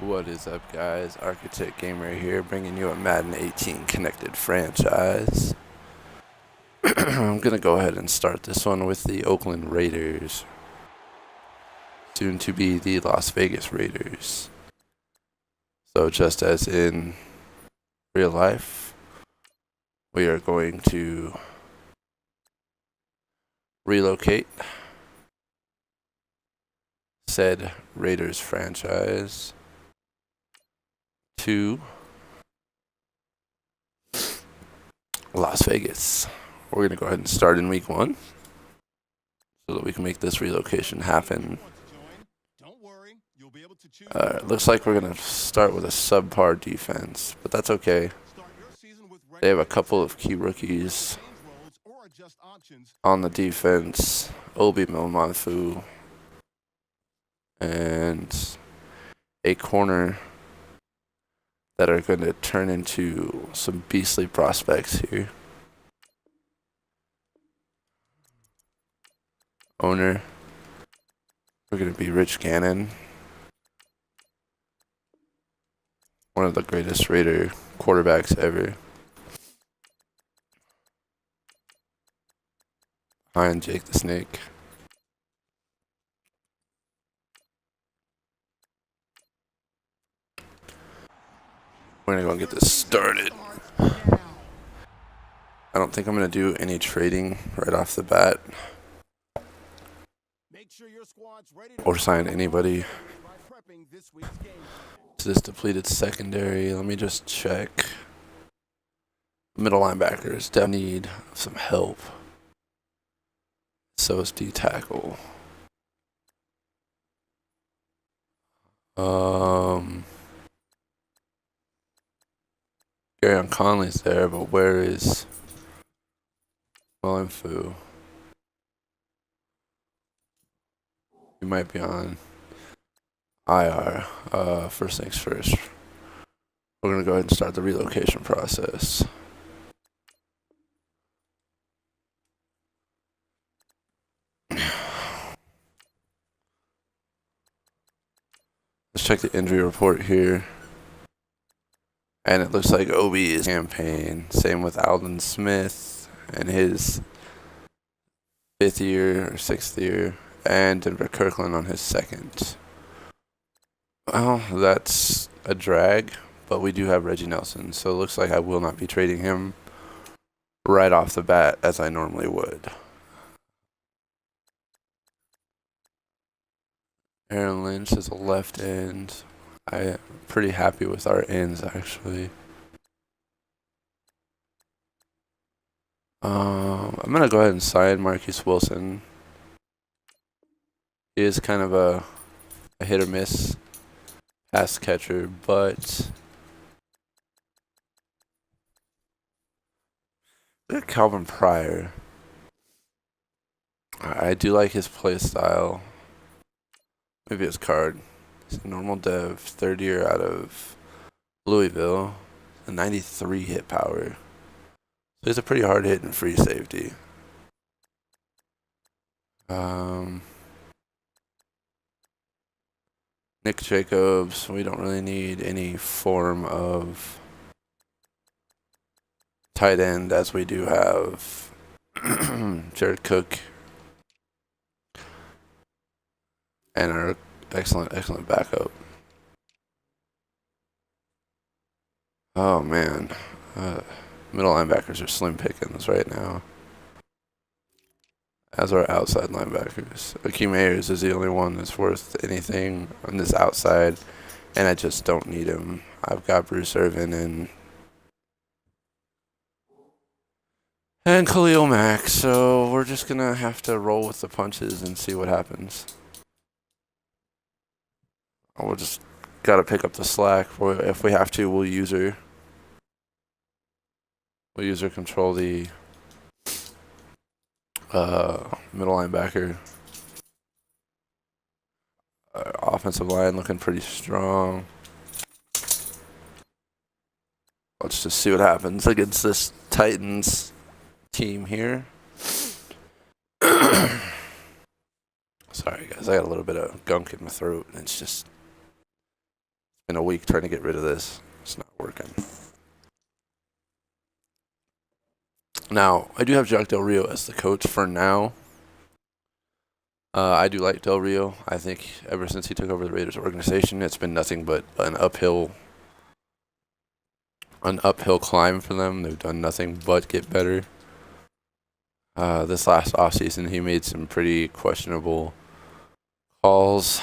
What is up, guys? Architect Gamer here, bringing you a Madden 18 connected franchise. I'm gonna go ahead and start this one with the Oakland Raiders, soon to be the Las Vegas Raiders. So just as in real life, we are going to relocate said Raiders franchise to Las Vegas. We're going to go ahead and start in week 1 so that we can make this relocation happen. Looks like we're going to start with a subpar defense, but that's okay. They have a couple of key rookies on the defense. Obi Milmanfu and a corner that are going to turn into some beastly prospects here. Owner, we're going to be Rich Gannon, one of the greatest Raider quarterbacks ever. Behind Jake the Snake. We're going to go and get this started. I don't think I'm going to do any trading right off the bat or sign anybody to this depleted secondary. Let me just check. Middle linebackers definitely need some help. So is D tackle. Garyon Conley's there, but where is Milmanfu? He might be on IR. First things first. We're going to go ahead and start the relocation process. Let's check the injury report here. And it looks like Obi is campaign. Same with Alden Smith and his 5th year or 6th year. And Denver Kirkland on his 2nd. Well, that's a drag, but we do have Reggie Nelson, so it looks like I will not be trading him right off the bat as I normally would. Aaron Lynch is a left end. I'm pretty happy with our ends, actually. I'm going to go ahead and sign Marquise Wilson. He is kind of a hit or miss pass catcher, but look at Calvin Pryor. I do like his play style. Maybe his card. He's a normal dev, 3rd year out of Louisville, a 93 hit power. So he's a pretty hard hit and free safety. Nick Jacobs, we don't really need any form of tight end as we do have Jared Cook and our excellent backup. Oh man, middle linebackers are slim pickings right now, as are outside linebackers. Akeem Ayers is the only one that's worth anything on this outside, and I just don't need him. I've got Bruce Irvin and Khalil Mack, so we're just gonna have to roll with the punches and see what happens. We'll just gotta pick up the slack. If we have to, we'll use her. We'll use her control the middle linebacker. Offensive line looking pretty strong. Let's just see what happens against this Titans team here. Sorry guys, I got a little bit of gunk in my throat and it's just in a week trying to get rid of this. It's not working. Now, I do have Jack Del Rio as the coach for now. I do like Del Rio. I think ever since he took over the Raiders organization, it's been nothing but an uphill climb for them. They've done nothing but get better. This last offseason, he made some pretty questionable calls,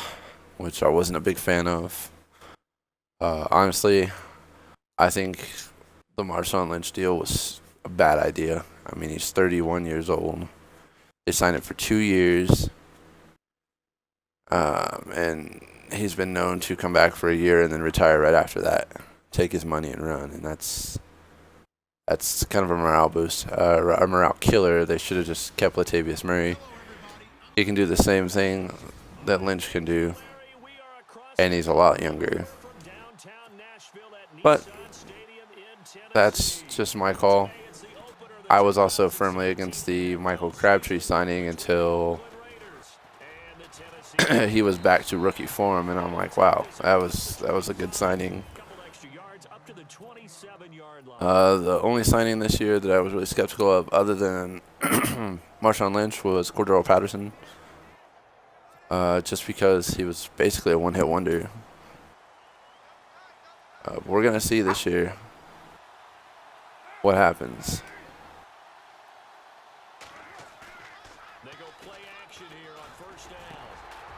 which I wasn't a big fan of. Honestly, I think the Marshawn Lynch deal was a bad idea. I mean, he's 31 years old. They signed it for 2 years. And he's been known to come back for a year and then retire right after that. Take his money and run. And that's kind of a morale boost, a morale killer. They should have just kept Latavius Murray. He can do the same thing that Lynch can do, and he's a lot younger. But that's just my call. I was also firmly against the Michael Crabtree signing until he was back to rookie form, and I'm like, wow, that was a good signing. The only signing this year that I was really skeptical of, other than Marshawn Lynch, was Cordero Patterson. Just because he was basically a one-hit wonder. We're going to see this year what happens.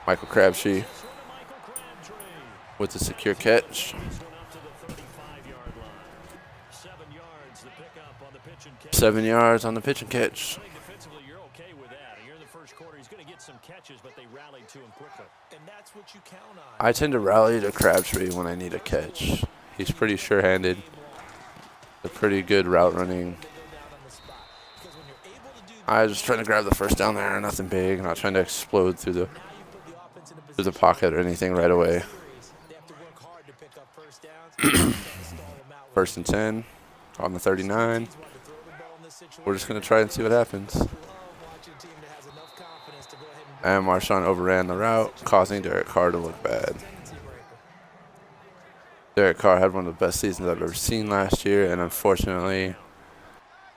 Michael Crabtree with the secure catch. 7 yards on the pitch and catch. I tend to rally to Crabtree when I need a catch. He's pretty sure-handed. A pretty good route running. I was just trying to grab the first down there, nothing big, not trying to explode through the pocket or anything right away. 1st and 10 on the 39. We're just going to try and see what happens. And Marshawn overran the route, causing Derek Carr to look bad. Derek Carr had one of the best seasons I've ever seen last year, and unfortunately,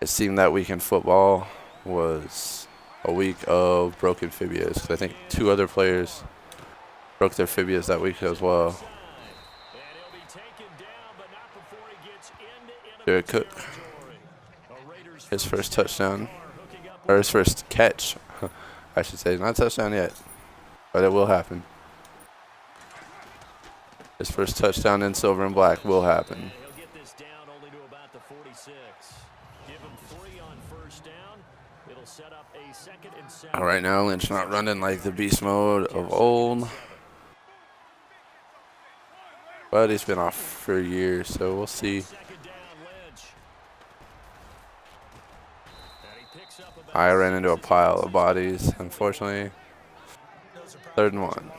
it seemed that week in football was a week of broken fibulas. I think 2 other players broke their fibulas that week as well. Jared Cook, his first touchdown, or his first catch, I should say. Not touchdown yet, but it will happen. His first touchdown in silver and black will happen. All right, now Lynch not running like the beast mode of old. But he's been off for a year, so we'll see. I ran into a pile of bodies, unfortunately. 3rd and 1.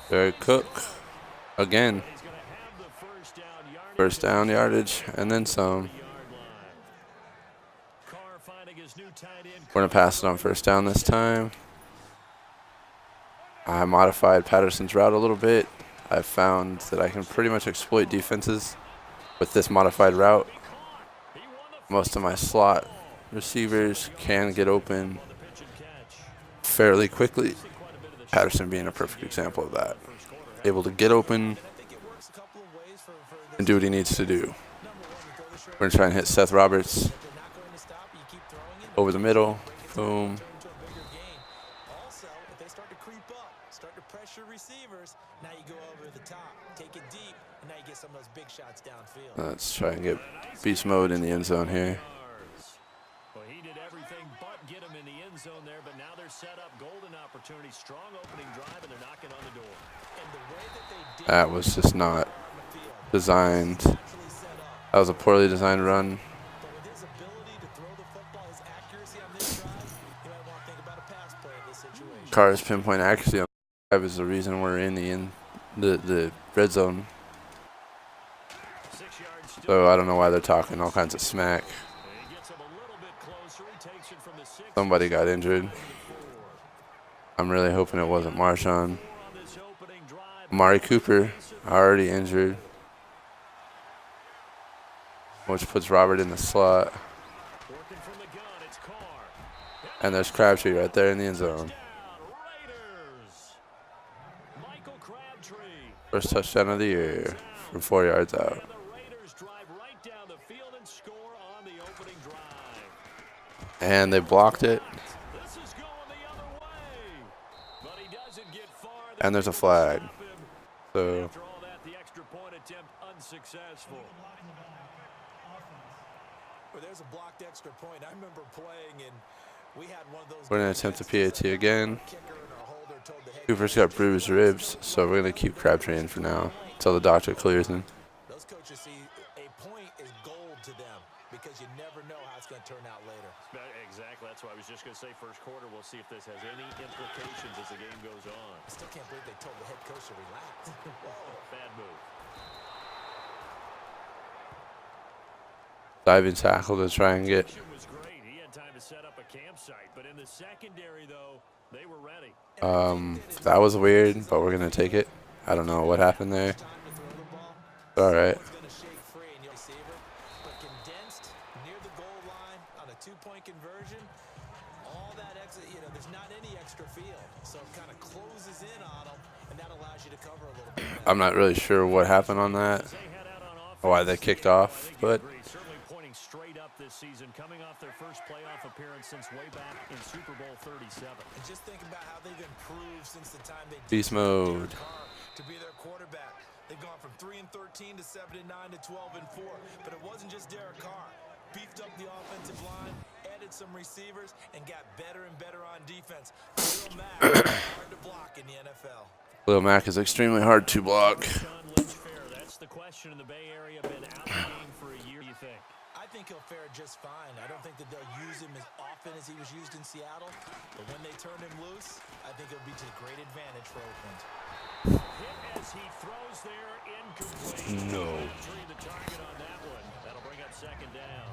Jared Cook again. First down yardage and then some. We're going to pass it on first down this time. I modified Patterson's route a little bit. I found that I can pretty much exploit defenses with this modified route. Most of my slot receivers can get open fairly quickly. Patterson being a perfect example of that. Able to get open and do what he needs to do. We're going to try and hit Seth Roberts over the middle. Boom. Let's try and get beast mode in the end zone here. Well, he did everything but get him in the end zone there, but now they're set up golden opportunity, strong opening drive, and they're knocking on the door. And the way that they did that was just not designed. That was a poorly designed run. but with his ability to throw the football, his accuracy on this drive, you might want to think about a pass play in this situation. Carr's pinpoint accuracy on the drive is the reason we're in the red zone. 6 yards So I don't know why they're talking all kinds of smack. He gets him a little bit closer. He takes it from the 6 Somebody got injured. I'm really hoping it wasn't Marshawn. Amari Cooper already injured, which puts Robert in the slot. And there's Crabtree right there in the end zone. First touchdown of the year from 4 yards out. And they blocked it. And there's a flag. So there's a blocked extra point. I remember playing and we had one of those. we're going to attempt the PAT again. Cooper's got bruised ribs, so we're going to keep Crabtree in for now until the doctor clears him. Those coaches see a point is gold to them because you never know how it's going to turn out later. Exactly. That's why I was just going to say first quarter. We'll see if this has any implications as the game goes on. I still can't believe they told the head coach to relax. Bad move. Diving tackle to try and get. Was great. He had time to set up a campsite, but in the secondary though, they were ready. That was weird, but we're going to take it. I don't know what happened there. All right. Two-point conversion, all that extra, there's not any extra field, so it kind of closes in on them, and that allows you to cover a little bit. I'm not really sure what happened on that, or why they kicked off, but certainly pointing straight up this season, coming off their first playoff appearance since way back in Super Bowl 37. And just think about how they've improved since the time they beast mode. To be their quarterback. They've gone from 3-13 to 7-9 to 12-4, but it wasn't just Derek Carr. Beefed up the offensive line, added some receivers, and got better and better on defense. Lil Mack is hard to block in the NFL. Lil Mack is extremely hard to block. That's the question in the Bay Area. Been out of the game for a year, you think? I think he'll fare just fine. I don't think that they'll use him as often as he was used in Seattle. But when they turn him loose, I think it'll be to great advantage for Oakland. Hit as he throws there, incomplete. No. The target on that one. That'll bring up second down.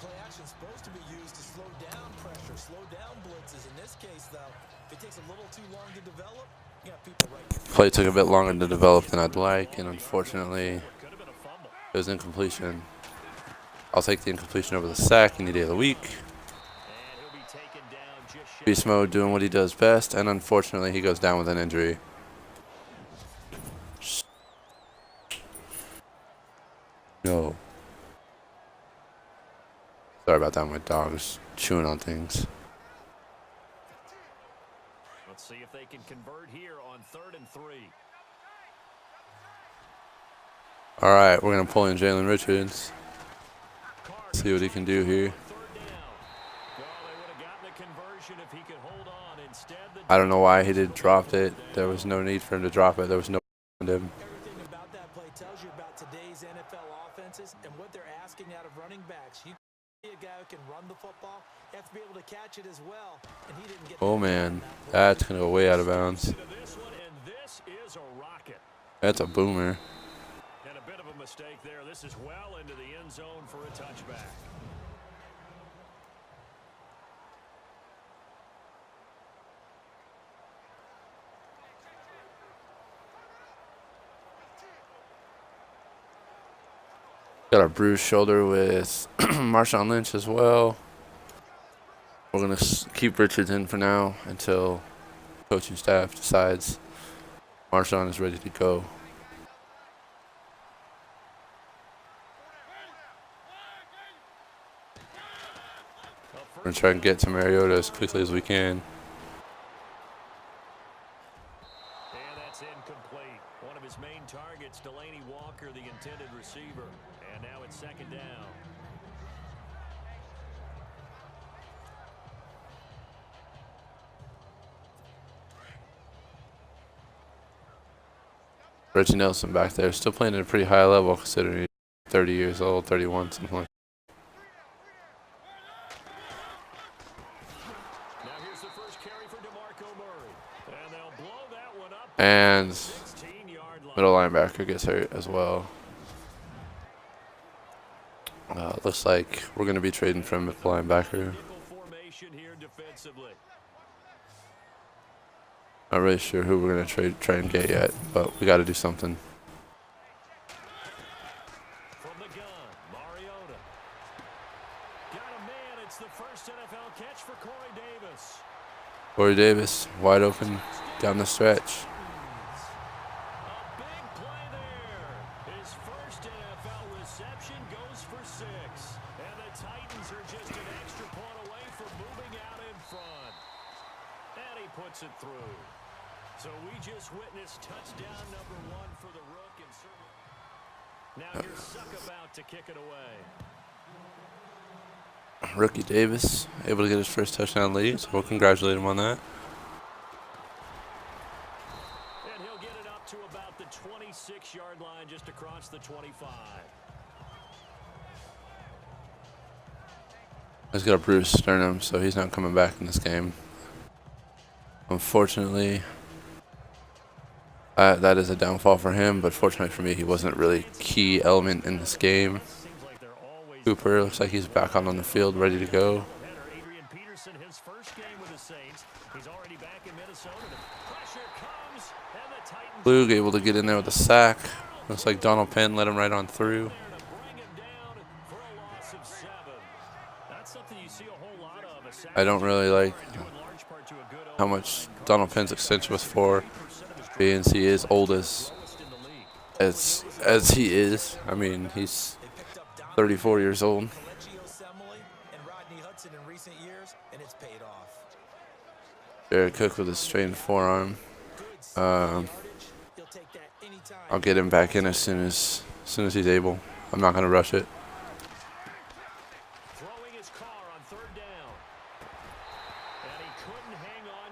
Play action supposed to be used to slow down pressure, slow down blitzes. In this case, though, if it takes a little too long to develop, you got people right. Play took a bit longer to develop than I'd like, and unfortunately, it was incompletion. I'll take the incompletion over the sack any day of the week. Beast mode doing what he does best, and unfortunately, he goes down with an injury. No. Sorry about that, my dog's chewing on things. Let's see if they can convert here on 3rd and 3. All right, we're going to pull in Jalen Richards. See what he can do here. I don't know why he did dropped it. There was no need for him to drop it. There was no him. Everything about that play tells you about today's NFL offenses and what they're asking out of running backs. You can be a guy who can run the football. You have to be able to catch it as well. And he didn't get. Oh man, that's going to go way out of bounds. That's a boomer. And a bit of a mistake there. This is well into the end zone for a touchback. Got a bruised shoulder with Marshawn Lynch as well. We're going to keep Richards in for now until coaching staff decides Marshawn is ready to go. We're going to try and get to Mariota as quickly as we can. And that's incomplete. One of his main targets, Delaney Walker, the intended receiver. And now it's second down. Reggie Nelson back there, still playing at a pretty high level considering he's 30 years old, 31, something like that. And middle linebacker gets hurt as well. Looks like we're going to be trading from a linebacker. Not really sure who we're going to try and get yet, but we got to do something. From the gun, Mariota. Got a man. It's the first NFL catch for Corey Davis. Corey Davis, wide open down the stretch. A big play there. His first NFL reception goes for 6. And the Titans are just an extra point away from moving out in front. And he puts it through. So we just witnessed touchdown number 1 for the Rook. And now here's Suck about to kick it away. Rookie Davis able to get his first touchdown lead, so we'll congratulate him on that. And he'll get it up to about the 26-yard line, just across the 25. He's got a bruised sternum, so he's not coming back in this game. Unfortunately, that is a downfall for him, but fortunately for me, he wasn't really a key element in this game. Cooper looks like he's back on the field, ready to go. Luke able to get in there with a sack. Looks like Donald Penn let him right on through. I don't really like how much Donald Penn's extension was for, being he is old as he is. I mean, he's 34 years old. Jared Cook with a strained forearm. I'll get him back in as soon as he's able. I'm not going to rush it.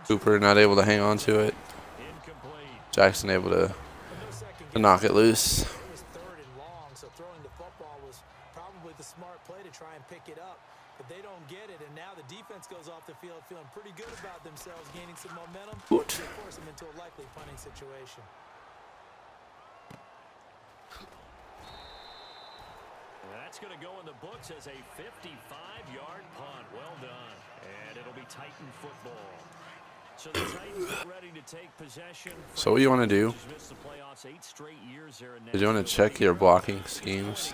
Cooper not able to hang on to it. Jackson able to knock it loose. They don't get it, and now the defense goes off the field feeling pretty good about themselves, gaining some momentum. They force them into a likely punting situation. That's going to go in the books as a 55-yard punt. Well done. And it'll be Titan football. So the Titans are ready to take possession. So what you want to do is you want to check your blocking schemes.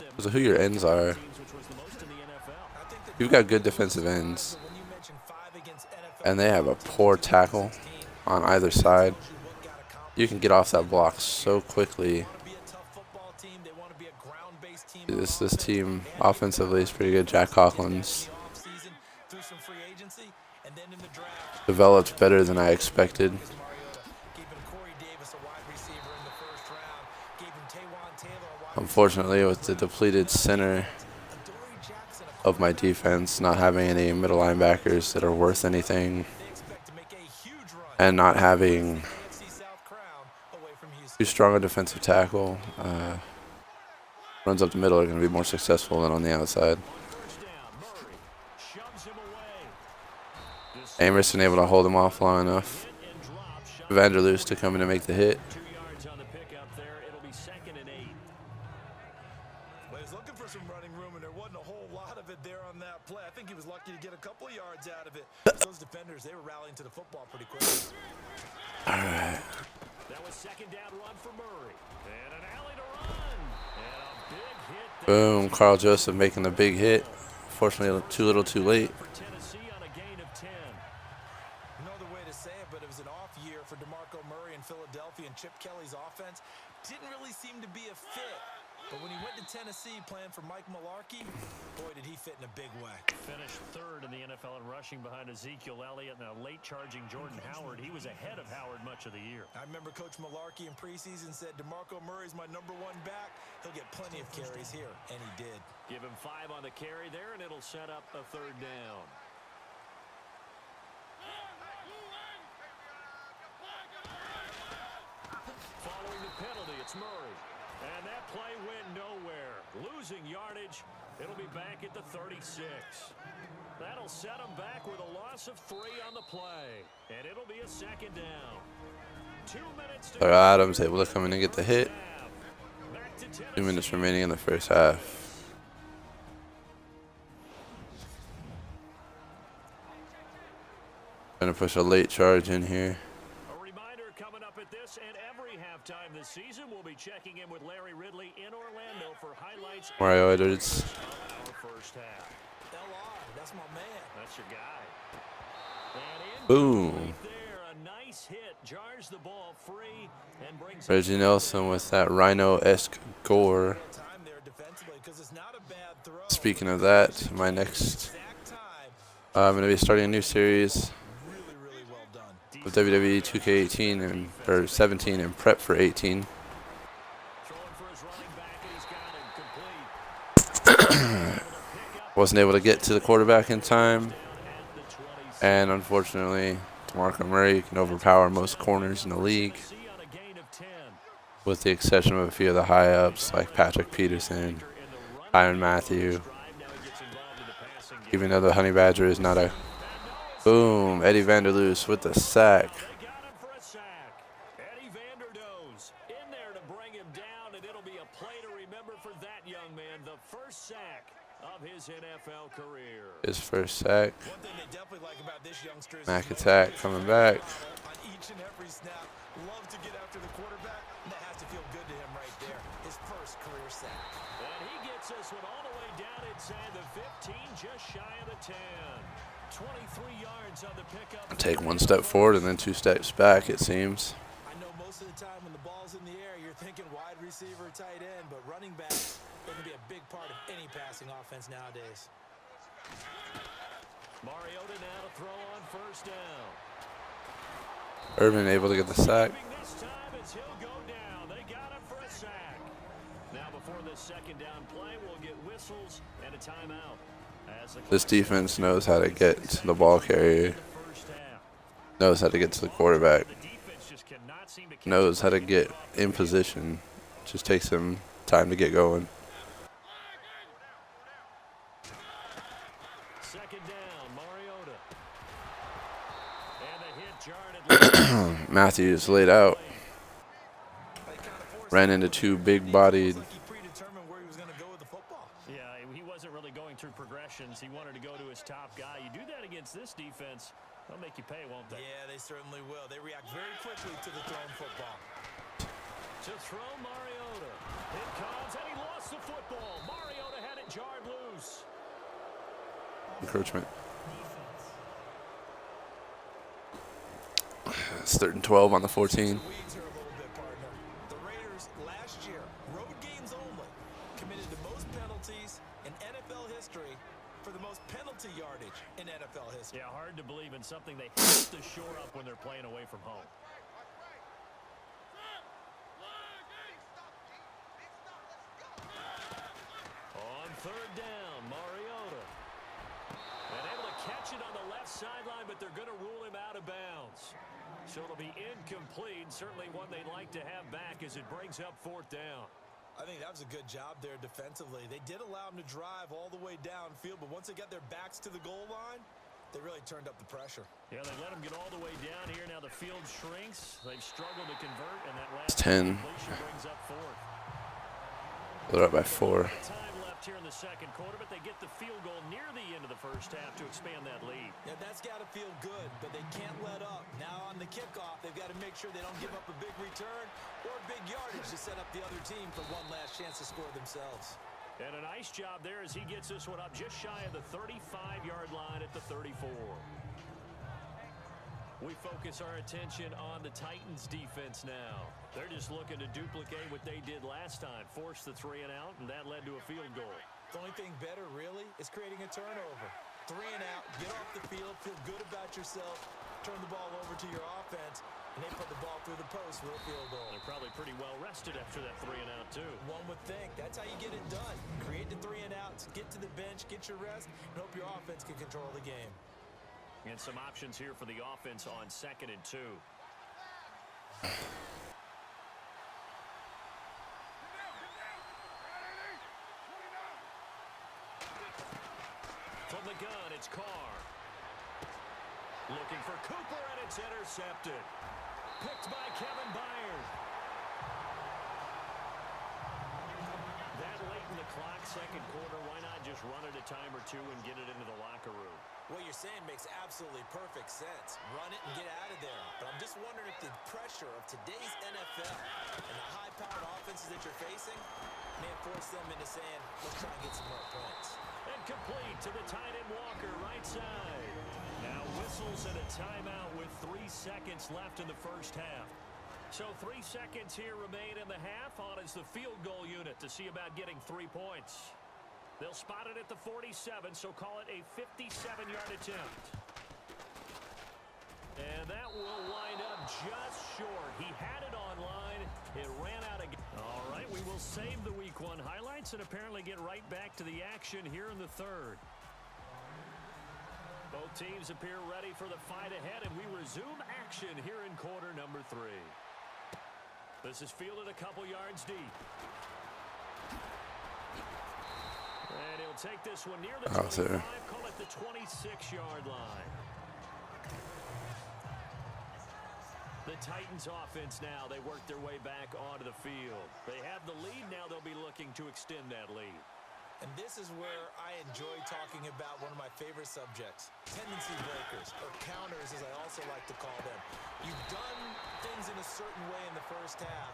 Because of who your ends are. You've got good defensive ends, and they have a poor tackle on either side. You can get off that block so quickly. This team offensively is pretty good. Jack Coughlin's developed better than I expected. Unfortunately, with the depleted center of my defense, not having any middle linebackers that are worth anything, and not having too strong a defensive tackle, runs up the middle are going to be more successful than on the outside. Amerson able to hold him off long enough. Vanderloos to come in and make the hit. They were rallying to the football pretty quickly. All right. That was second down run for Murray. And an alley to run. And a big hit. Boom. Carl Joseph making the big hit. Fortunately, too little, too late. For Tennessee on a gain of 10. Another way to say it, but it was an off year for DeMarco Murray in Philadelphia, and Chip Kelly's offense didn't really seem to be a fit. But when he went to Tennessee playing for Mike Mularkey, boy, did he fit in a big way. Finished third in the NFL in rushing behind Ezekiel Elliott and a late-charging Jordan Howard. He was ahead of Howard much of the year. I remember Coach Mularkey in preseason said, DeMarco Murray's my #1 back. He'll get plenty of carries here, and he did. Give him 5 on the carry there, and it'll set up a third down. Following the penalty, it's Murray. And that play went nowhere. Losing yardage. It'll be back at the 36. That'll set him back with a loss of 3 on the play. And it'll be a second down. 2 minutes to Adams able to come in and get the hit. Back to 2 minutes remaining in the first half. Gonna push a late charge in here. A reminder coming up at this and every halftime this season, we'll be checking in with Larry Ridley in Orlando for highlights Raiders. of our first half. LR, that's my man. That's your guy. And Boom. there, a nice hit, jars the ball free and brings Reggie Nelson with that Rhino-esque gore. Speaking of that, my next, I'm going to be starting a new series of WWE 2K18 and or 17 and prep for 18. Wasn't able to get to the quarterback in time, and unfortunately, DeMarco Murray can overpower most corners in the league, with the exception of a few of the high-ups like Patrick Peterson, Tyrann Mathieu. Even though the Honey Badger is not a... Boom, Eddie Vanderloos with the sack. They got him for a sack. Eddie Vanderdoes in there to bring him down, and it'll be a play to remember for that young man. The first sack of his NFL career. His first sack. One thing they definitely like about this youngster is Mac attack coming back. on each and every snap. Love to get after the quarterback. That has to feel good to him right there. His first career sack. And he gets this one all the way down inside the 15, just shy of the 10. 23 yards on the pickup. Take one step forward and then 2 steps back, it seems. I know most of the time when the ball's in the air, you're thinking wide receiver, tight end, but running back can be a big part of any passing offense nowadays. Mariota now to throw on first down. Urban able to get the sack. This time as he'll go down. They got him for a sack. Now before this second down play, we'll get whistles and a timeout. This defense knows how to get to the ball carrier, knows how to get to the quarterback, knows how to get in position. Just takes them time to get going. Second down, Mariota. And a hit jarred. Matthews laid out. Ran into 2 big-bodied. Through progressions, he wanted to go to his top guy. You do that against this defense, they'll make you pay, won't they? Yeah, they certainly will. They react very quickly to the thrown football. To throw Mariota. It comes, and he lost the football. Mariota had it jarred loose. Encroachment. It's 3rd and 12 on the 14. The Raiders last year, road games only, committed the most penalties in NFL history for the most penalty yardage in NFL history. Yeah, hard to believe in something they have to shore up when they're playing away from home. On 3rd down, Mariota. And able to catch it on the left sideline, but they're going to rule him out of bounds. So it'll be incomplete, certainly one they'd like to have back as it brings up 4th down. I think that was a good job there defensively. They did allow him to drive all the way downfield, but once they got their backs to the goal line, they really turned up the pressure. Yeah, they let him get all the way down here. Now the field shrinks. They've struggled to convert, and that last 10. completion brings up 4th. They're up by 4. Time left here in the second quarter, but they get the field goal near the end of the first half to expand that lead. Yeah, that's got to feel good, but they can't let up. Now on the kickoff, they've got to make sure they don't give up a big return or big yardage to set up the other team for one last chance to score themselves. And a nice job there as he gets this one up just shy of the 35-yard line at the 34. We focus our attention on the Titans defense now. They're just looking to duplicate what they did last time, force the 3 and out, and that led to a field goal. The only thing better, really, is creating a turnover. 3 and out, get off the field, feel good about yourself, turn the ball over to your offense, and they put the ball through the post for a field goal. They're probably pretty well rested after that 3 and out, too. One would think. That's how you get it done. Create the 3 and outs, get to the bench, get your rest, and hope your offense can control the game. And some options here for the offense on 2nd and 2. From the gun, it's Carr. Looking for Cooper, and it's intercepted. Picked by Kevin Byard. second quarter, why not just run it a time or two and get it into the locker room? What you're saying makes absolutely perfect sense. Run it and get out of there. But I'm just wondering if the pressure of today's NFL and the high-powered offenses that you're facing may have forced them into saying, let's try and get some more points. And complete to the tight end Walker, right side. Now whistles and a timeout with 3 seconds left in the first half. So 3 seconds here remain in the half. On is the field goal unit to see about getting 3 points. They'll spot it at the 47, so call it a 57-yard attempt. And that will wind up just short. He had it online. It ran out again. All right, we will save the Week 1 highlights and apparently get right back to the action here in the third. Both teams appear ready for the fight ahead, and we resume action here in quarter number 3. This is fielded a couple yards deep. And he'll take this one near the 25, call it the 26-yard line. The Titans offense now, they work their way back onto the field. They have the lead, now they'll be looking to extend that lead. And this is where I enjoy talking about one of my favorite subjects, tendency breakers, or counters as I also like to call them. You've done things in a certain way in the first half,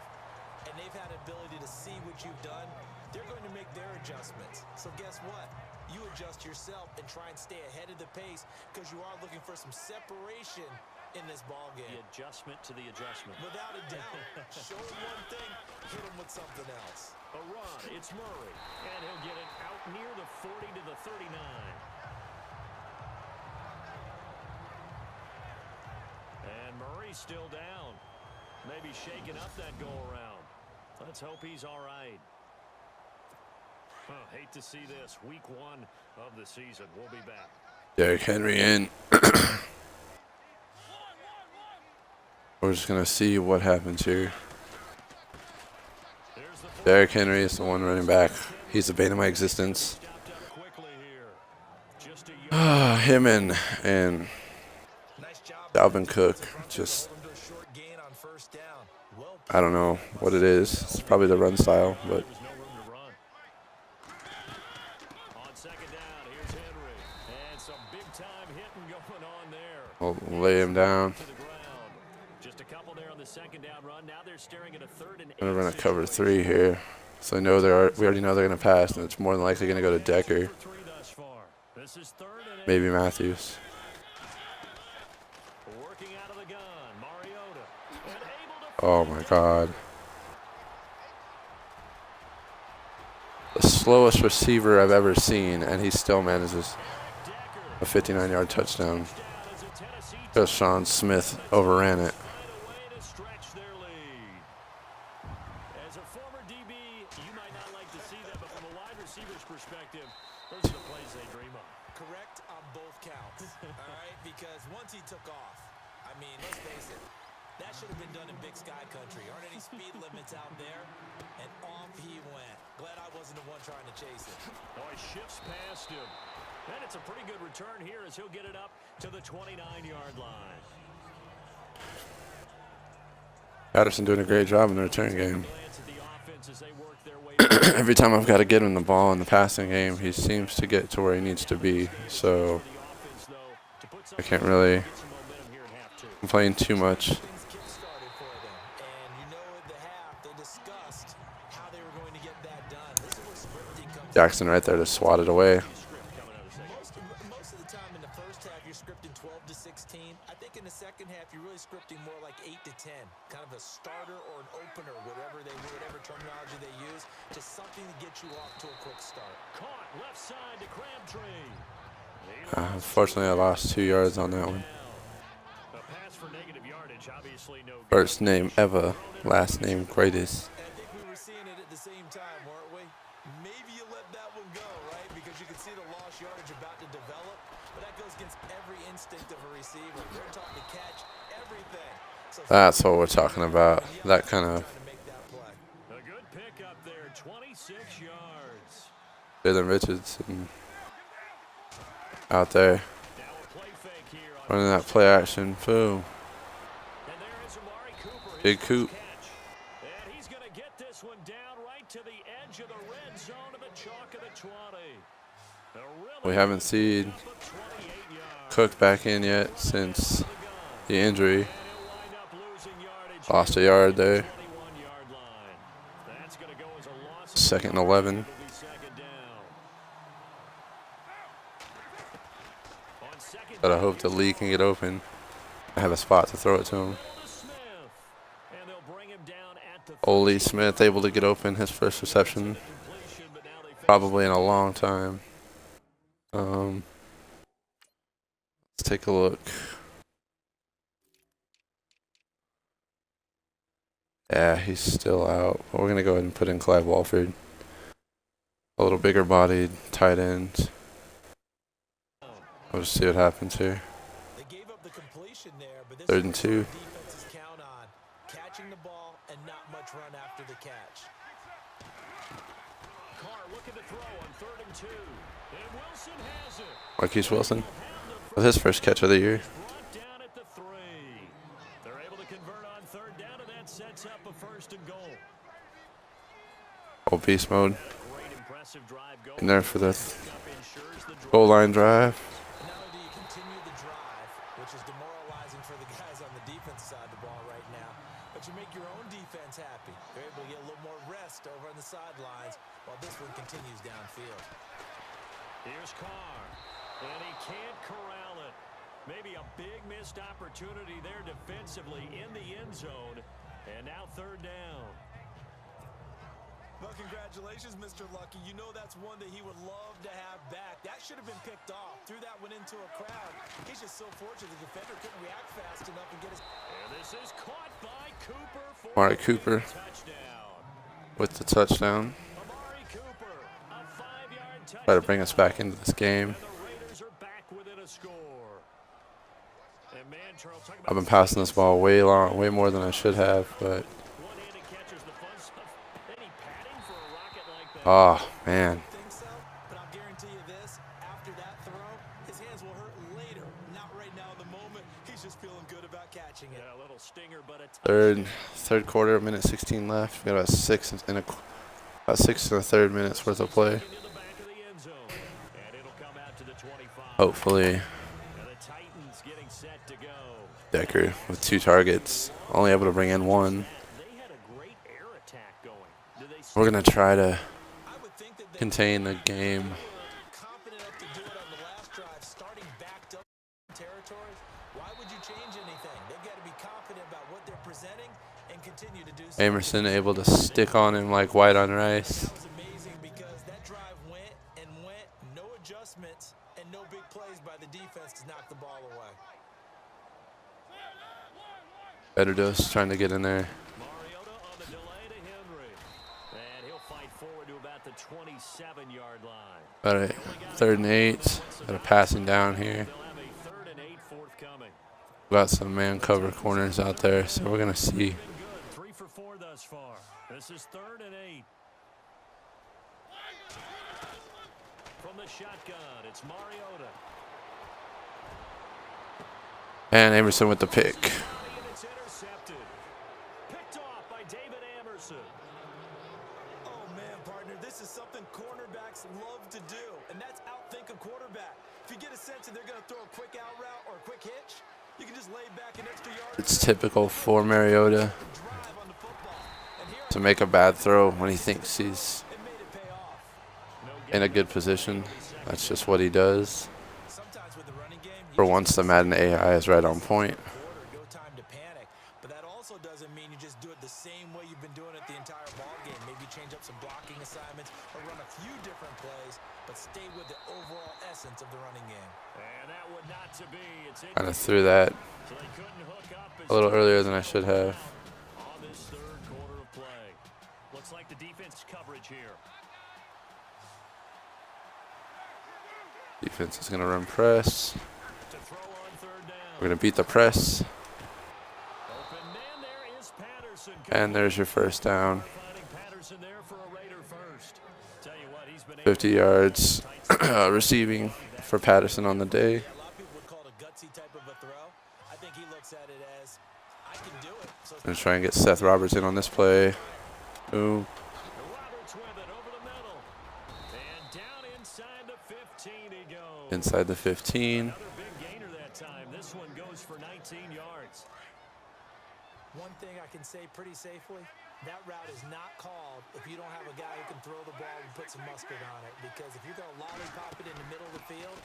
and they've had an ability to see what you've done. They're going to make their adjustments. So guess what? You adjust yourself and try and stay ahead of the pace because you are looking for some separation in this ball game. The adjustment to the adjustment. Without a doubt. Show him one thing, hit him with something else. A run, it's Murray, and he'll get it out near the 40 to the 39. And Murray's still down. Maybe shaking up that go-around. Let's hope he's all right. Hate to see this. Week 1 of the season. We'll be back. Derrick Henry in. We're just going to see what happens here. Derrick Henry is the one running back. He's the bane of my existence. Him and Dalvin Cook, just, I don't know what it is. It's probably the run style, but I'll lay him down. I'm gonna run a cover 3 here, so I know we already know they're gonna pass, and it's more than likely gonna go to Decker, maybe Matthews. Oh my God! The slowest receiver I've ever seen, and he still manages a 59-yard touchdown. Because Sean Smith overran it. As a former DB, you might not like to see that, but from a wide receiver's perspective, those are the plays they dream of. Correct on both counts, all right? Because once he took off, I mean, let's face it, that should have been done in Big Sky Country. Aren't any speed limits out there? And off he went. Glad I wasn't the one trying to chase it. Oh, he shifts past him. And it's a pretty good return here as he'll get it up to the 29-yard line. Patterson doing a great job in the return game. Every time I've got to get him the ball in the passing game, he seems to get to where he needs to be. So I can't really complain too much. Jackson right there to swat it away. Most of the time in the first half, you're scripting 12 to 16. I think in the second half, you're really scripting more like 8 to 10. Kind of a starter or an opener, whatever terminology they use, just something to get you off to a quick start. Caught left side to Crabtree. Unfortunately, I lost 2 yards on that one. First name Eva, last name Greatest. I think we were seeing it at the same time, weren't we? Maybe you let that one go, right? Because you can see the lost yardage about to develop, but that goes against every instinct of a receiver. They're taught to catch everything. So that's what we're talking about. That kind of. A good pick up there, 26 yards. Jalen Richardson out there running that play action. Boom. Big Coop. He's going to get this one down right to the edge of the red zone of the chalk of the 20. We haven't seen Cook back in yet since the injury. Lost a yard there. Second and 11. But I hope the Lee can get open. I have a spot to throw it to him. Ole Smith able to get open, his first reception probably in a long time. Let's take a look. Yeah, he's still out. But we're going to go ahead and put in Clive Walford. A little bigger bodied tight end. We'll just see what happens here. They gave up the completion there, but this 3rd and 2. defenses count on catching the ball and not much run after the catch. Carr looking to throw on 3rd and 2. And Wilson has it. Marquise Wilson with his first catch of the year. Brought down at the 3. They're able to convert on 3rd down, and that sets up a 1st and goal. Old beast mode. Great impressive drive going. In there for the goal line drive. Not only do you continue the drive, which is demoralizing for the guys on the defense side of the ball right now, but you make your own defense happy. They're able to get a little more rest over on the sidelines while this one continues downfield. Here's Carr, and he can't corral it. Maybe a big missed opportunity there defensively in the end zone, and now 3rd down. Well, congratulations, Mr. Lucky. You know that's one that he would love to have back. That should have been picked off. Threw that one into a crowd. He's just so fortunate the defender couldn't react fast enough and get his... And this is caught by Cooper for Amari Cooper touchdown. with the touchdown. Amari Cooper, a 5-yard touchdown. Try to bring us back into this game. And the Raiders are back within a score. And man, Charles, talk about I've been passing this ball way more than I should have, but one-handed catches the fun stuff. Any padding for a rocket like that? oh man. think so, but I'll guarantee you this, after that throw, his hands will hurt later, not right now in the moment. He's just feeling good about catching it. Yeah, a little stinger, but a Third quarter, minute 16 left. We got about 6 and a 3rd minutes worth of play. into the back of the end zone. And it'll come out to the 25. Hopefully, And the Titans getting set to go. Decker with 2 targets, only able to bring in 1. They had a great air attack going. Do they We're gonna try to I would think that they contain the game. were confident enough to do it on the last drive, starting backed up territory. Why would you change anything? They've got to be confident about what they're presenting and continue to do so. Emerson able to stick on him like white on rice. That was amazing because that drive went, no adjustments, and no big plays by the defense to knock the ball away. Better dose trying to get in there. Mariota on the delay to Henry. And he'll fight forward to about the 27-yard line. All right, 3rd and 8. Got a passing down here. They'll have a 3rd and 8 forthcoming. Got some man cover corners out there, so we're gonna see. Been good. 3 for 4 thus far. This is 3rd and 8. From the shotgun, it's Mariota. And Emerson with the pick. And it's intercepted. Picked off by David Amerson. Oh, man, partner, this is something cornerbacks love to do, and that's outthink a quarterback. If you get a sense that they're going to throw a quick out route or a quick hitch, you can just lay back an extra yard. It's typical for Mariota Drive on the football. And here to make a bad throw when he thinks he's it made it pay off. in a good position. That's just what he does. Sometimes with the running game, you For just once, the Madden AI is right on point. quarter, no time to panic. But that also doesn't mean you just do it the same way you've been doing it the entire ball game. Maybe change up some blocking assignments or run a few different plays, but stay with the overall essence of the running game. And that would not to be. It's Kind of threw that so they couldn't hook up a little earlier than I should have. on this 3rd quarter of play. Looks like the defense coverage here. Defense is gonna run press. To throw on 3rd down. We're gonna beat the press. Open man there is Patterson. And there's your 1st down. Finding Patterson there for a Raider first. Tell you what, he's been 50 yards receiving for Patterson on the day. A lot of people would call it a gutsy type of a throw. I think he looks at it as, I can do it. So Gonna try and get Seth Roberts in on this play. Boom. Roberts with it over the middle. And down inside the 15 he goes. Inside the 15. Another big gainer that time. This one goes for 19 yards. One thing I can say pretty safely, that route is not called if you don't have a guy who can throw the ball and put some mustard on it. Because if you're going to lollipop it in the middle of the field,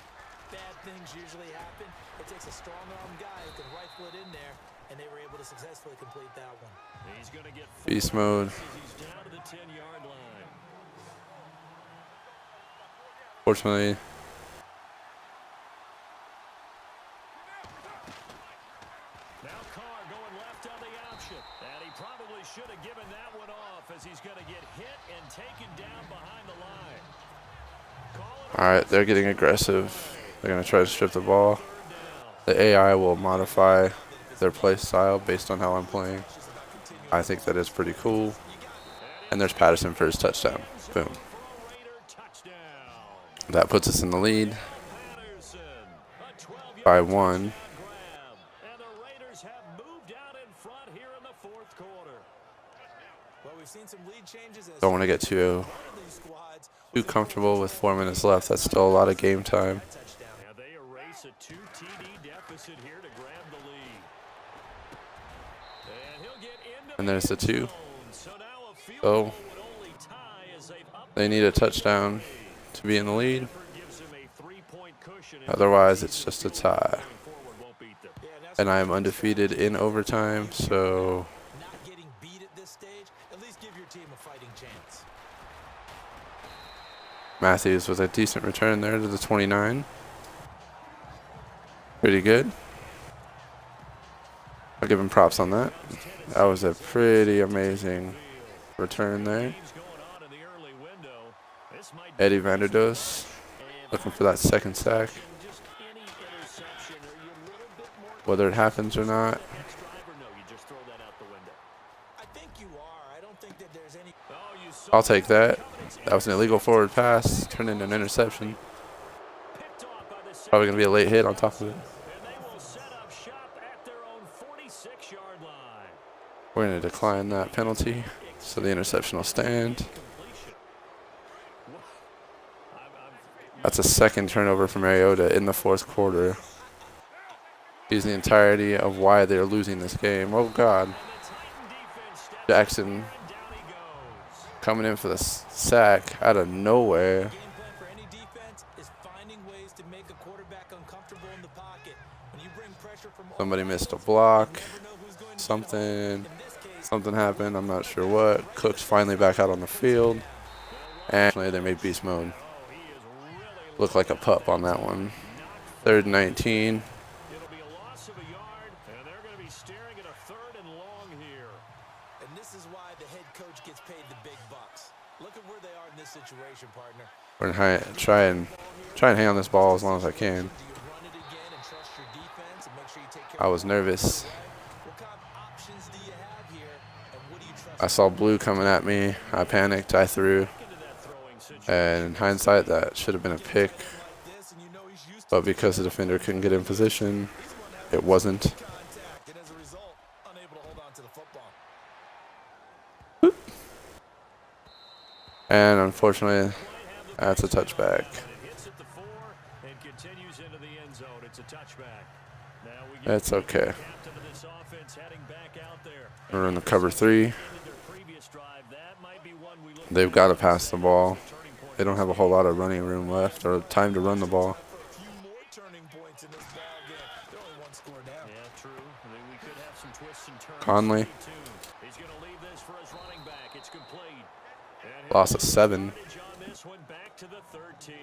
bad things usually happen. It takes a strong-arm guy who can rifle it in there, and they were able to successfully complete that one. He's going to get Beast mode. He's down to the 10-yard line. Fortunately, Now Carr going left on the option. And he probably should have given that one off as he's going to get hit and taken down behind the line. alright, they're getting aggressive. They're going to try to strip the ball. The AI will modify their play style based on how I'm playing. I think that is pretty cool. And there's Patterson for his touchdown. Boom. That puts us in the lead by 1. And the Raiders have moved out in front here in the fourth quarter. Well, we've seen some lead changes as Don't want to get too comfortable with 4 minutes left. That's still a lot of game time. Now they erase a 2 TD deficit here to grab the lead. And he'll get into And there's the 2. so now a field So goal would only tie as they've upped they need a touchdown to be in the lead. gives him a 3-point cushion. Otherwise, it's just a tie. Forward won't beat them. And I am undefeated in overtime, so not getting beat at this stage, at least give your team a fighting chance. Matthews with a decent return there to the 29. Pretty good. I'll give him props on that. That was a pretty amazing return there. Game's going on in the early window. This might be Eddie Vanderdoes looking for that second sack. just any interception. Are you a little bit more Whether it happens or not, next drive or no? You just throw that out the window. I think you are. I don't think that there's any. Oh, you saw I'll take that. That was an illegal forward pass, turned into an interception. picked off by the Probably going to be a late hit on top of it. and they will set up shop at their own 46-yard line. We're going to decline that penalty, so the interception will stand. Completion. I'm That's a second turnover for Mariota in the fourth quarter. He's the entirety of why they're losing this game. Oh, God. Jackson down he goes. coming in for the sack out of nowhere. Game plan for any defense is finding ways to make a quarterback uncomfortable in the pocket. When you bring pressure from all Somebody missed a block. never know who's going to Something. In this case, Something happened. I'm not sure what. Cook's finally back out on the field. And they made beast mode. Looked like a pup on that one. 3rd and 19. It'll be a loss of a yard, and they're going to be staring at a 3rd and long here. and this is why the head coach gets paid the big bucks. Look at where they are in this situation, partner. We're gonna try and hang on this ball as long as I can. Do you run it again and trust your defense and make sure you take care I of was nervous. what kind of options do you have here, and what do you trust? I saw blue coming at me. I panicked. I threw. Into that throwing situation. And in hindsight, that should have been a pick. like this, and you know he's used to But because the defender couldn't get in position, it wasn't. contact, and as a result, unable to hold on to the football. And unfortunately, that's a touchback. It hits at the 4 and continues into the end zone. It's a touchback. Now we get It's okay. captain of this offense heading back out there. We're in the cover 3. Ended their previous drive. That might be one we look They've got to pass the ball. turning point. They don't have a whole lot of running room left or time to run the ball. For a few more turning points in this ball game, they're only one score down. Yeah, true. I mean, we could have some twists and turns. Conley. Stay tuned. He's going to leave this for his running back. It's complete. And Loss of 7. yardage on this one back to the 13.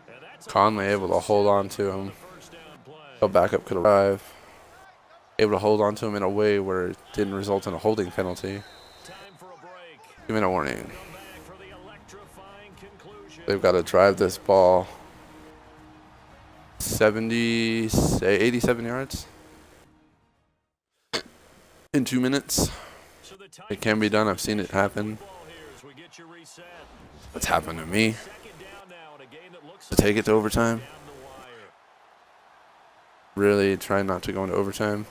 And that's a Conley able to hold on to him. first down play. So backup could arrive. Able to hold on to him in a way where it didn't result in a holding penalty. Time for a break. 2-minute warning. Come back for the electrifying conclusion. They've got to drive this ball 87 yards in 2 minutes. So the It can be done. I've seen it happen. ball here as we get you reset. It's happened to me. Second down now in a game that looks To take it to overtime. down the wire. Really trying not to go into overtime.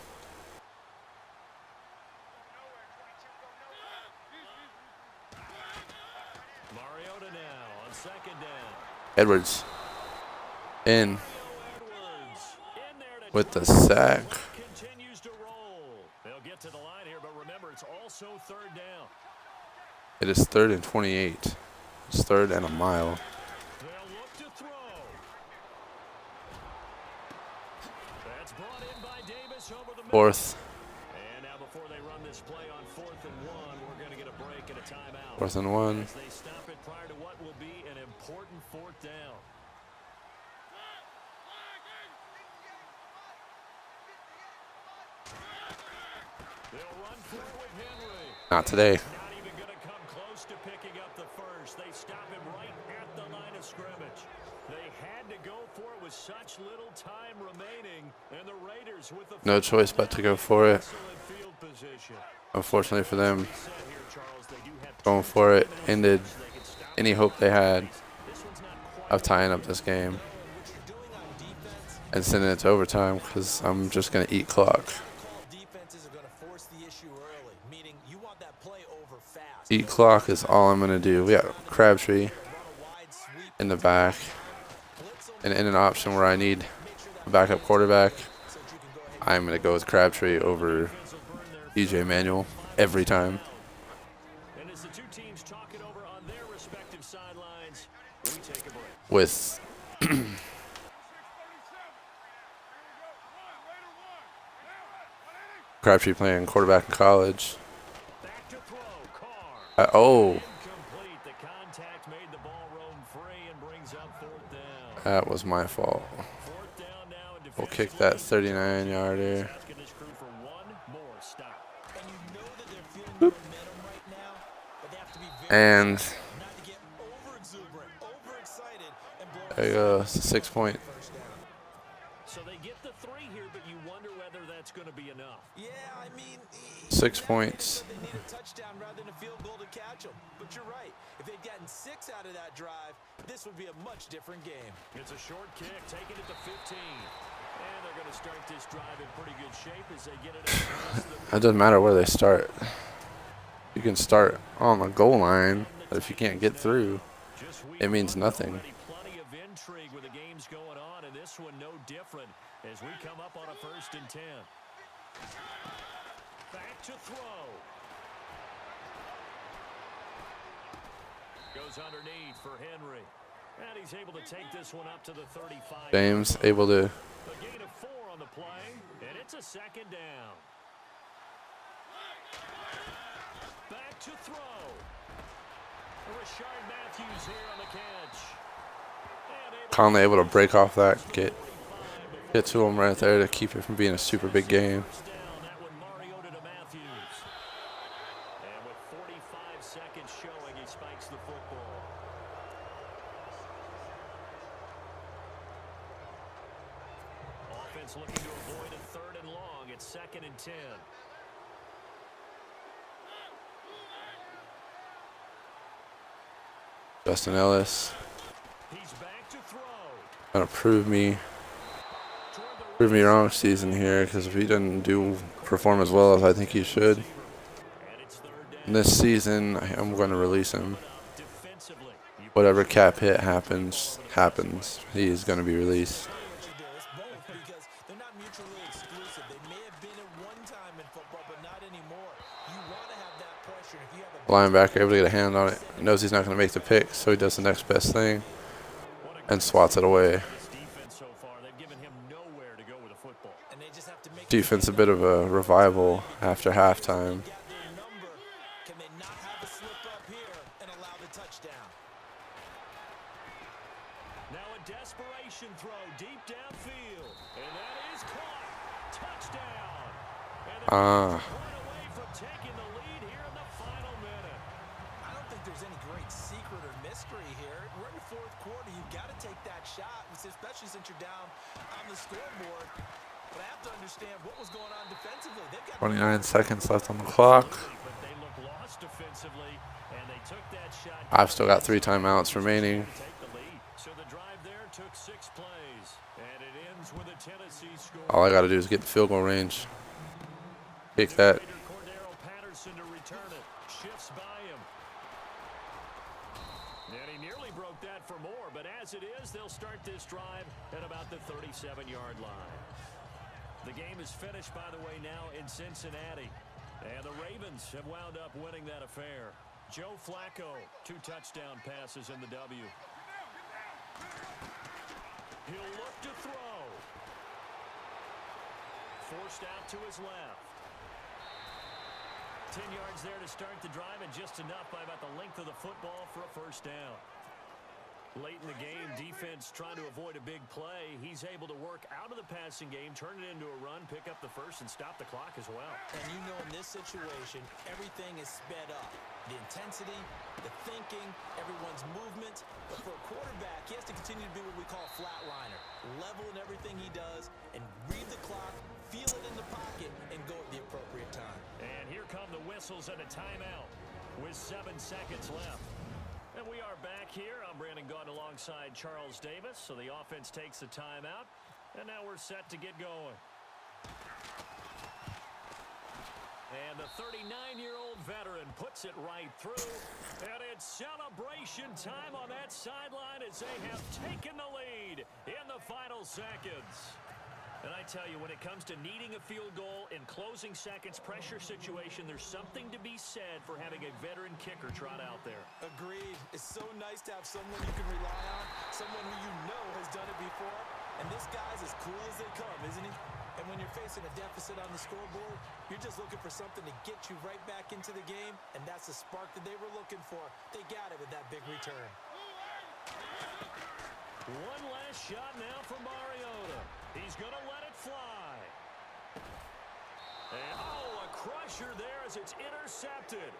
on second down. Edwards in Edwards in there to with the tackle. sack. Clock continues to roll. They'll get to the line here, but remember, it's also third down. It is 3rd and 28. It's 3rd and a mile. They'll look to throw. That's brought in by Davis over the middle. 4th. And now before they run this play on 4th and 1, we're going to get a break and a timeout. 4th and 1. As they stop it prior to what will be an important 4th down. They'll run for it with Henry. Not today. Not even going to come close to picking up the first. They stop him right at the line of scrimmage. They had to go for it with such little time remaining, and the Raiders with the No choice but to go for it. excellent field position. Unfortunately for them, Set here, Charles, they do have going for it ended any hope they had of tying up this game and sending it to overtime because I'm just going to eat clock. Defenses are going to force the issue early, meaning you want that play over fast. Eat clock is all I'm going to do. We got Crabtree in the back and in an option where I need a backup quarterback. I'm going to go with Crabtree over EJ Manuel every time. And as the two teams talk it over on their respective sidelines, we take a break. With Crabtree playing quarterback in college. Back to throw, Carr. Oh, Incomplete. The contact made the ball roam free and brings up 4th down. that was my fault. 4th down now, and We'll kick that 39-yarder. asking his crew for one more stop. And you know that they're feeling the momentum right now, but they have to be very And not to get over-exuberant, overexcited, and blow there you go, 6 point. first down. So they get the 3 here, but you wonder whether that's going to be enough. Yeah, I mean, 6 points. they need a touchdown rather than a field goal to catch them. But you're right. If they'd gotten 6 out of that drive, this would be a much different game. It's a short kick, taking it to 15. And they're going to start this drive in pretty good shape as they get it across the It doesn't matter where they start. You can start on the goal line, but if you can't get through, just week it means one, nothing. already plenty of intrigue with the games going on, and this one no different as we come up on a 1st and 10. Back to throw. Goes underneath for Henry. And he's able to take this one up to the 35. James able to A gain of 4 on the play, and it's a 2nd down. Back to throw. Rashard Matthews here on the catch. And Conley able to break off that, get to him right there to keep it from being a super big game. down that one, Mariota to Matthews. And with 45 seconds showing, he spikes the football. Offense looking to avoid a 3rd and long. It's 2nd and 10. Justin Ellis He's back to throw. gonna prove me wrong season here because if he doesn't perform as well as I think he should And it's 3rd down. this season, I'm going to release him. Defensively. You Whatever cap hit happens. He is going to be released. What you do is both because they're not mutually exclusive. They may have been at one time in football, but not anymore. You want to have that pressure. If you have a Linebacker able to get a hand on it. Knows he's not going to make the pick, so he does the next best thing and swats it away. this defense so far, they've given him nowhere to go with the football. and they just have to make Defense a bit of a revival after halftime. get their number. Can they not have a slip up here and allow the touchdown? Now a desperation throw deep downfield. And that is caught. Touchdown. And they're Ah, one away from taking the lead here in the final minute. I don't think there's any great secret or mystery here. We're in the 4th quarter. You've got to take that shot, especially since you're down on the scoreboard. But I have to understand what was going on defensively. They've got 29 seconds left on the clock. But they look lost defensively, and they took that shot. I've still got 3 timeouts remaining. Take the lead. So the drive there took 6 plays, and it ends with a Tennessee score. All I got to do is get the field goal range. Kick that. Cordero Patterson to return it. Shifts by him. And he nearly broke that for more, but as it is, they'll start this drive at about the 37-yard line. The game is finished, by the way, now in Cincinnati. And the Ravens have wound up winning that affair. Joe Flacco, 2 touchdown passes in the W. He'll look to throw. Forced out to his left. 10 yards there to start the drive, and just enough by about the length of the football for a first down. Late in the game, defense trying to avoid a big play. He's able to work out of the passing game, turn it into a run, pick up the first, and stop the clock as well. And you know, in this situation, everything is sped up. The intensity, the thinking, everyone's movement. But for a quarterback, he has to continue to be what we call a flatliner. Level in everything he does and read the clock, feel it in the pocket, and go at the appropriate time. And here come the whistles and a timeout with 7 seconds left. And we are back here. I'm Brandon Gaudin alongside Charles Davis. So the offense takes the timeout. And now we're set to get going. And the 39-year-old veteran puts it right through. And it's celebration time on that sideline as they have taken the lead in the final seconds. And I tell you, when it comes to needing a field goal in closing seconds pressure situation, there's something to be said for having a veteran kicker trot out there. Agreed. It's so nice to have someone you can rely on, someone who you know has done it before. And this guy's as cool as they come, isn't he? And when you're facing a deficit on the scoreboard, you're just looking for something to get you right back into the game, and that's the spark that they were looking for. They got it with that big return. One last shot now for Mariota. He's going to let it fly. And, oh, a crusher there as it's intercepted.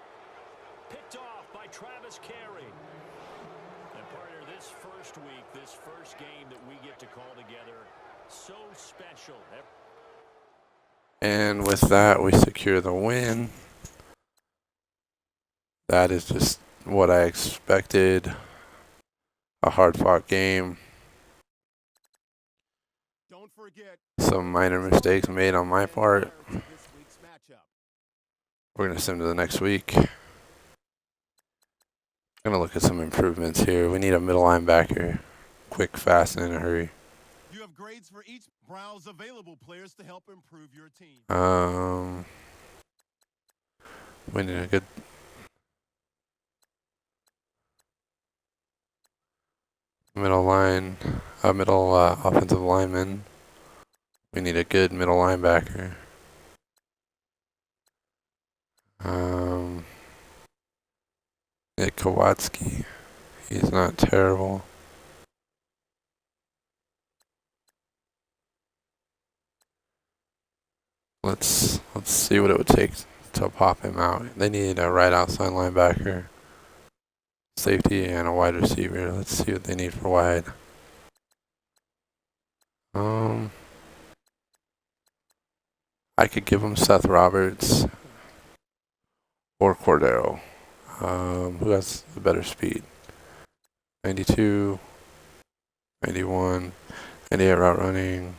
Picked off by Travis Carey. And partner, this first week, this first game that we get to call together, so special. And with that, we secure the win. That is just what I expected. A hard-fought game. Don't forget, Some minor mistakes made on my part. We're going to send to the next week. Going to look at some improvements here. We need a middle linebacker. Quick, fast, and in a hurry. You have grades for each. Browse available players to help improve your team. We need a good middle offensive lineman. We need a good middle linebacker. Nick Kowalski. He's not terrible. Let's see what it would take to pop him out. They need a right outside linebacker, safety, and a wide receiver. Let's see what they need for wide. I could give them Seth Roberts or Cordero. Who has the better speed? 92, 91, 98 route running,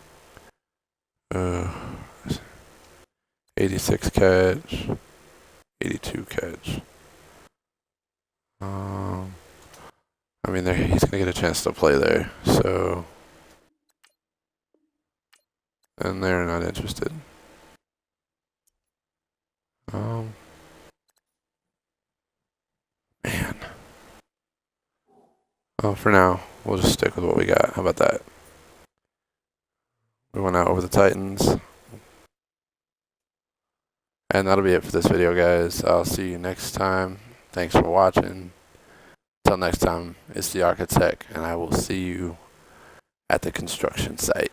86 catch, 82 catch. I mean, he's going to get a chance to play there, so. And they're not interested. Man. Oh, for now, we'll just stick with what we got. How about that? We went out over the Titans. And that'll be it for this video, guys. I'll see you next time. Thanks for watching. Until next time, it's the Architect, and I will see you at the construction site.